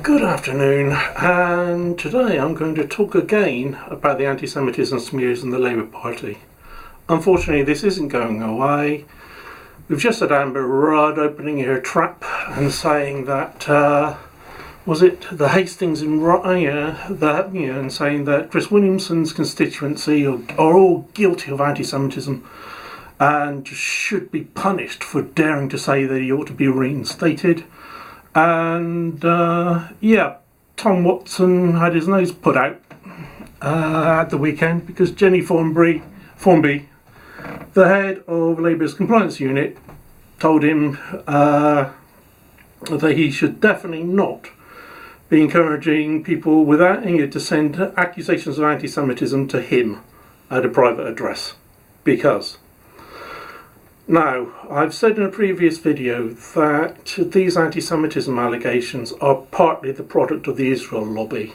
Good afternoon, and today I'm going to talk again about the anti-Semitism smears in the Labour Party. Unfortunately, this isn't going away. We've just had Amber Rudd opening her trap and saying that, was it the Hastings and and saying that Chris Williamson's constituency are all guilty of anti-Semitism and should be punished for daring to say that he ought to be reinstated. And Tom Watson had his nose put out at the weekend because Jenny Formby, the head of Labour's compliance unit, told him that he should definitely not be encouraging people without to send accusations of anti-Semitism to him at a private address. Because now, I've said in a previous video that these anti-Semitism allegations are partly the product of the Israel lobby,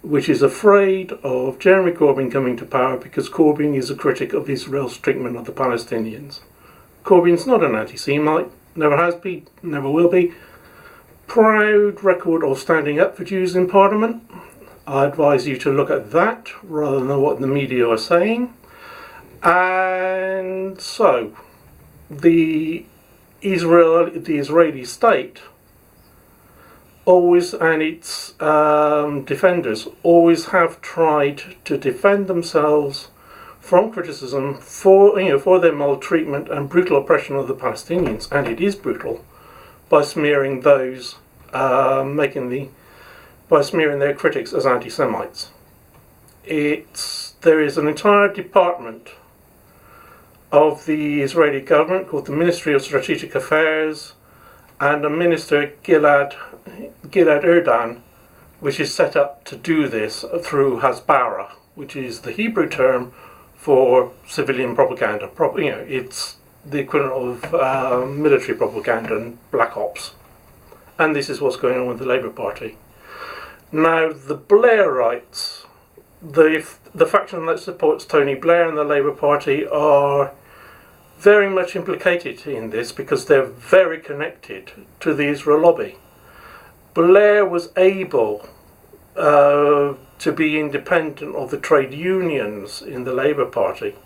which is afraid of Jeremy Corbyn coming to power because Corbyn is a critic of Israel's treatment of the Palestinians. Corbyn's not an anti-Semite, never has been, never will be. Proud record of standing up for Jews in Parliament. I advise you to look at that rather than what the media are saying. And so, the Israeli state always, and its defenders always have tried to defend themselves from criticism for their maltreatment and brutal oppression of the Palestinians, and it is brutal, by smearing those smearing their critics as anti-Semites. There is an entire department of the Israeli government called the Ministry of Strategic Affairs, and a minister, Gilad Erdan, which is set up to do this through Hasbara, which is the Hebrew term for civilian propaganda. It's the equivalent of military propaganda and black ops. And this is what's going on with the Labour Party. Now, the Blairites, the faction that supports Tony Blair and the Labour Party, are very much implicated in this because they're very connected to the Israel lobby. Blair was able to be independent of the trade unions in the Labour Party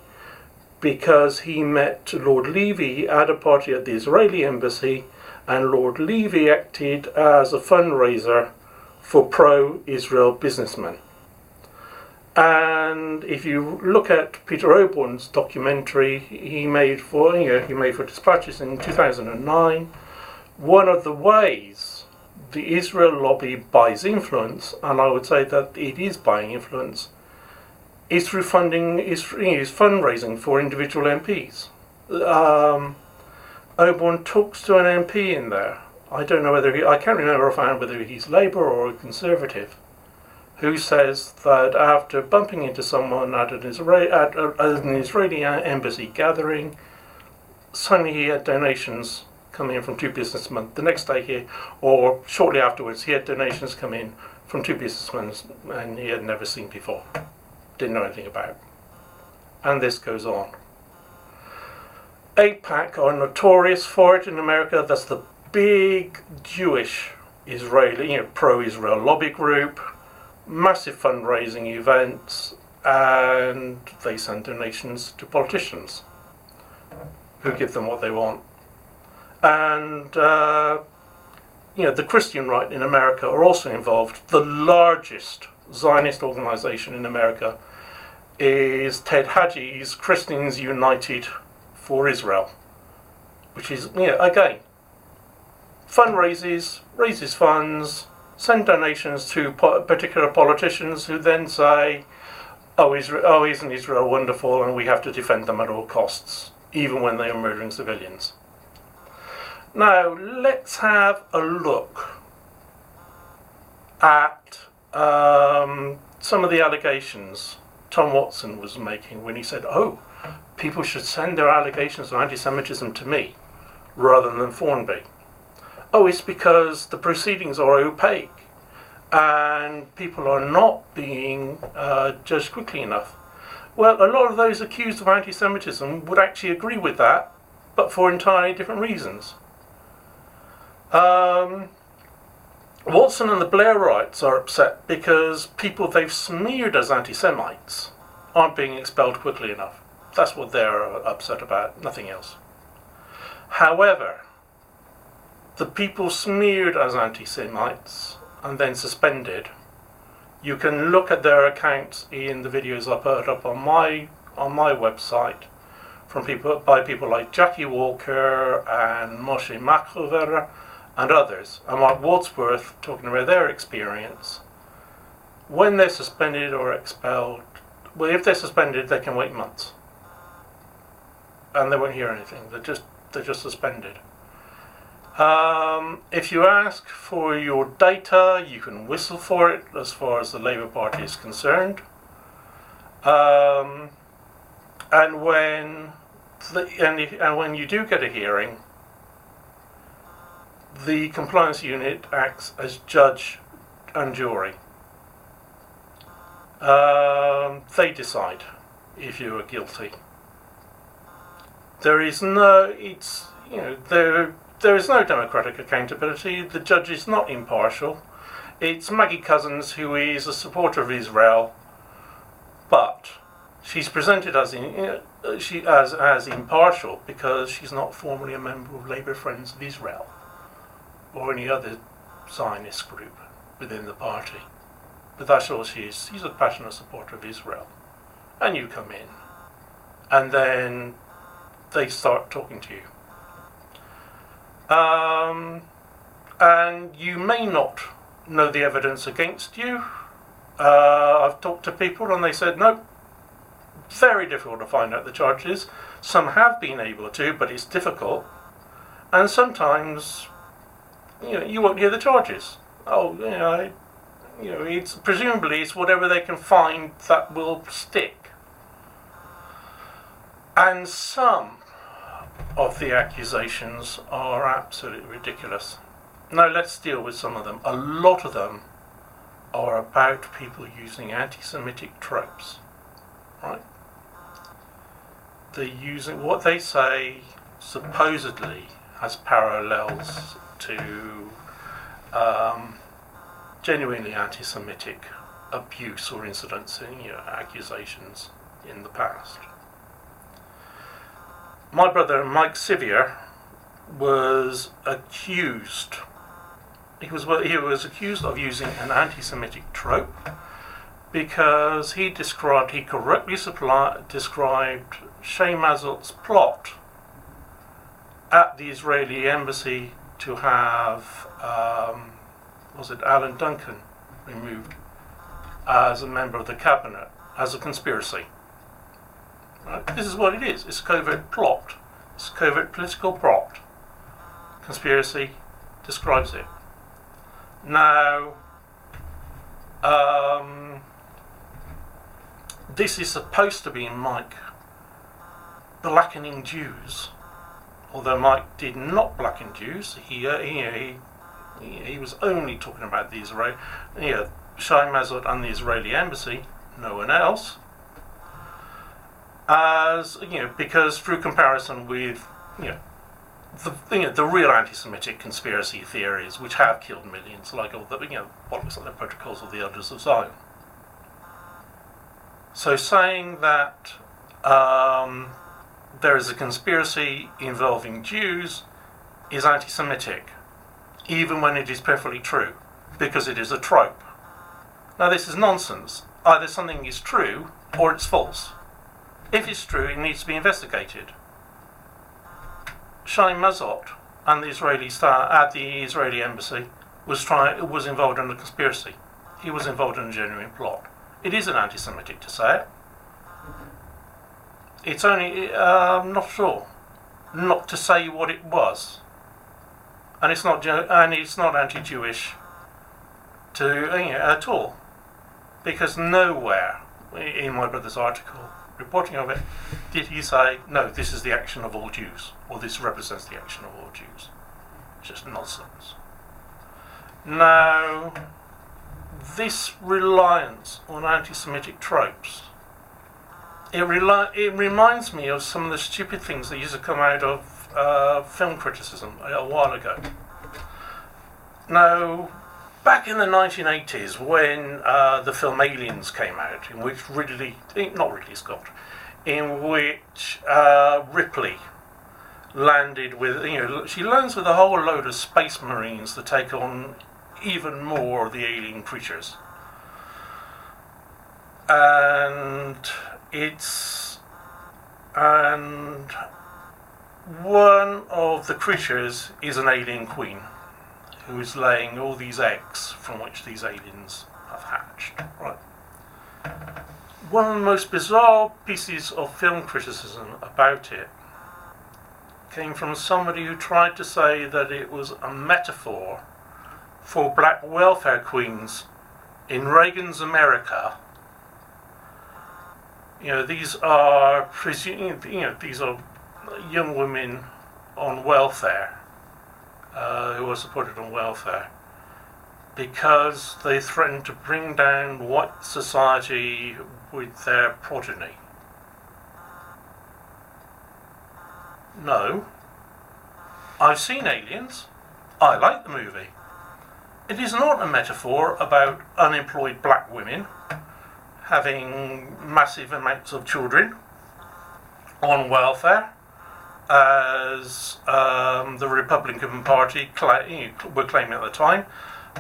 because he met Lord Levy at a party at the Israeli embassy, and Lord Levy acted as a fundraiser for pro-Israel businessmen. And if you look at Peter Oburn's documentary he made for Dispatches in 2009, one of the ways the Israel lobby buys influence, and I would say that it is buying influence, is through fundraising for individual MPs. Oburn talks to an MP in there. I don't know I can't remember offhand whether he's Labour or a Conservative, who says that after bumping into someone at an Israeli embassy gathering, suddenly he had donations coming in from two businessmen. The next day or shortly afterwards, he had donations come in from two businessmen and he had never seen before, didn't know anything about. And this goes on. AIPAC are notorious for it in America. That's the big Jewish Israeli, pro-Israel lobby group. Massive fundraising events, and they send donations to politicians who give them what they want. And the Christian right in America are also involved. The largest Zionist organization in America is Ted Haji's Christians United for Israel, which is again raises funds, send donations to particular politicians who then say, isn't Israel wonderful and we have to defend them at all costs, even when they are murdering civilians. Now, let's have a look at some of the allegations Tom Watson was making when he said, people should send their allegations of anti-Semitism to me rather than Formby. It's because the proceedings are opaque and people are not being judged quickly enough. Well, a lot of those accused of anti-Semitism would actually agree with that, but for entirely different reasons. Watson and the Blairites are upset because people they've smeared as anti-Semites aren't being expelled quickly enough. That's what they're upset about, nothing else. However, the people smeared as anti-Semites and then suspended, you can look at their accounts in the videos I put up on my website by people like Jackie Walker and Moshe Machover and others, and Mark Wadsworth talking about their experience. When they're suspended or expelled, well, if they're suspended, they can wait months, and they won't hear anything. They're just suspended. If you ask for your data, you can whistle for it as far as the Labour Party is concerned. And when you do get a hearing, the compliance unit acts as judge and jury. They decide if you are guilty. There is no democratic accountability. The judge is not impartial. It's Maggie Cousins, who is a supporter of Israel, but she's presented as impartial because she's not formally a member of Labour Friends of Israel or any other Zionist group within the party. But that's all she is. She's a passionate supporter of Israel. And you come in, and then they start talking to you. And you may not know the evidence against you. I've talked to people and they said, no, very difficult to find out the charges. Some have been able to, but it's difficult. And sometimes, you won't hear the charges. It's presumably it's whatever they can find that will stick. And some of the accusations are absolutely ridiculous. Now let's deal with some of them. A lot of them are about people using anti-Semitic tropes, right? They're using what they say supposedly has parallels to genuinely anti-Semitic abuse or incidents and accusations in the past. My brother Mike Sivier was accused. He was accused of using an anti-Semitic trope because he correctly described Shay Mazot's plot at the Israeli embassy to have Alan Duncan removed as a member of the cabinet as a conspiracy. Right? This is what it is. It's a covert plot. It's a covert political plot. Conspiracy describes it. Now, this is supposed to be Mike blackening Jews, although Mike did not blacken Jews. He was only talking about the Israeli, Shai Mazot and the Israeli embassy, no one else. Because through comparison with the real anti-Semitic conspiracy theories, which have killed millions, like all the what looks like the protocols of the Elders of Zion. So saying that there is a conspiracy involving Jews is anti-Semitic, even when it is perfectly true, because it is a trope. Now this is nonsense. Either something is true or it's false. If it's true, it needs to be investigated. Shai Mazot and the Israeli star at the Israeli embassy was involved in a conspiracy. He was involved in a genuine plot. It isn't anti-Semitic to say it. It's only not sure not to say what it was, and it's not anti-Jewish at all, because nowhere in my brother's article reporting of it did he say, no, this is the action of all Jews, or this represents the action of all Jews. It's just nonsense. Now, this reliance on anti-Semitic tropes, it reminds me of some of the stupid things that used to come out of film criticism a while ago. Now, back in the 1980s, when the film Aliens came out, in which in which Ripley landed with, she lands with a whole load of space marines to take on even more of the alien creatures. And one of the creatures is an alien queen who is laying all these eggs from which these aliens have hatched. Right. One of the most bizarre pieces of film criticism about it came from somebody who tried to say that it was a metaphor for black welfare queens in Reagan's America. These are young women on welfare, who are supported on welfare, because they threatened to bring down white society with their progeny. No. I've seen Aliens. I like the movie. It is not a metaphor about unemployed black women having massive amounts of children on welfare, as the Republican Party were claiming at the time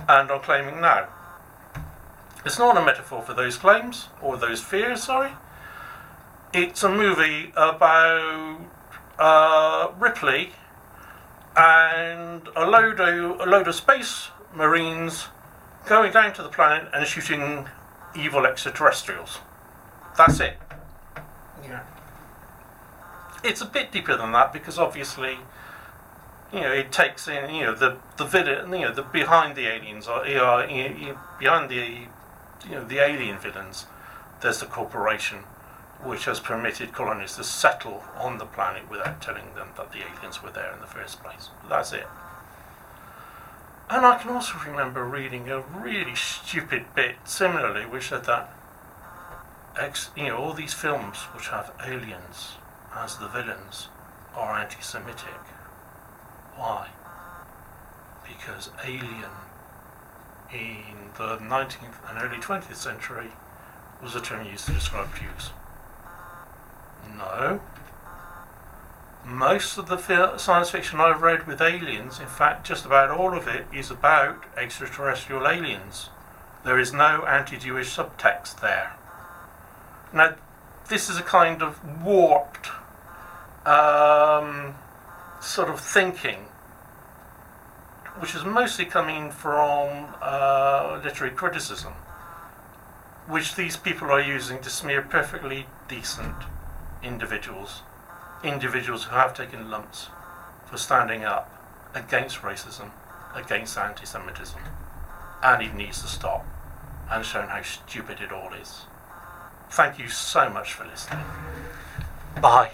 and are claiming now. It's not a metaphor for those claims, or those fears, sorry. It's a movie about Ripley and a load of space marines going down to the planet and shooting evil extraterrestrials. That's it. Yeah. It's a bit deeper than that, because obviously, it takes in, the villain, the behind the aliens, or behind the alien villains, there's the corporation which has permitted colonists to settle on the planet without telling them that the aliens were there in the first place. That's it. And I can also remember reading a really stupid bit similarly, which said that all these films which have aliens as the villains are anti-Semitic. Why? Because alien in the 19th and early 20th century was a term used to describe Jews. No. Most of the science fiction I've read with aliens, in fact just about all of it, is about extraterrestrial aliens. There is no anti-Jewish subtext there. Now, this is a kind of warped sort of thinking, which is mostly coming from literary criticism, which these people are using to smear perfectly decent individuals who have taken lumps for standing up against racism, against anti-Semitism, and it needs to stop, and shown how stupid it all is. Thank you so much for listening. Bye.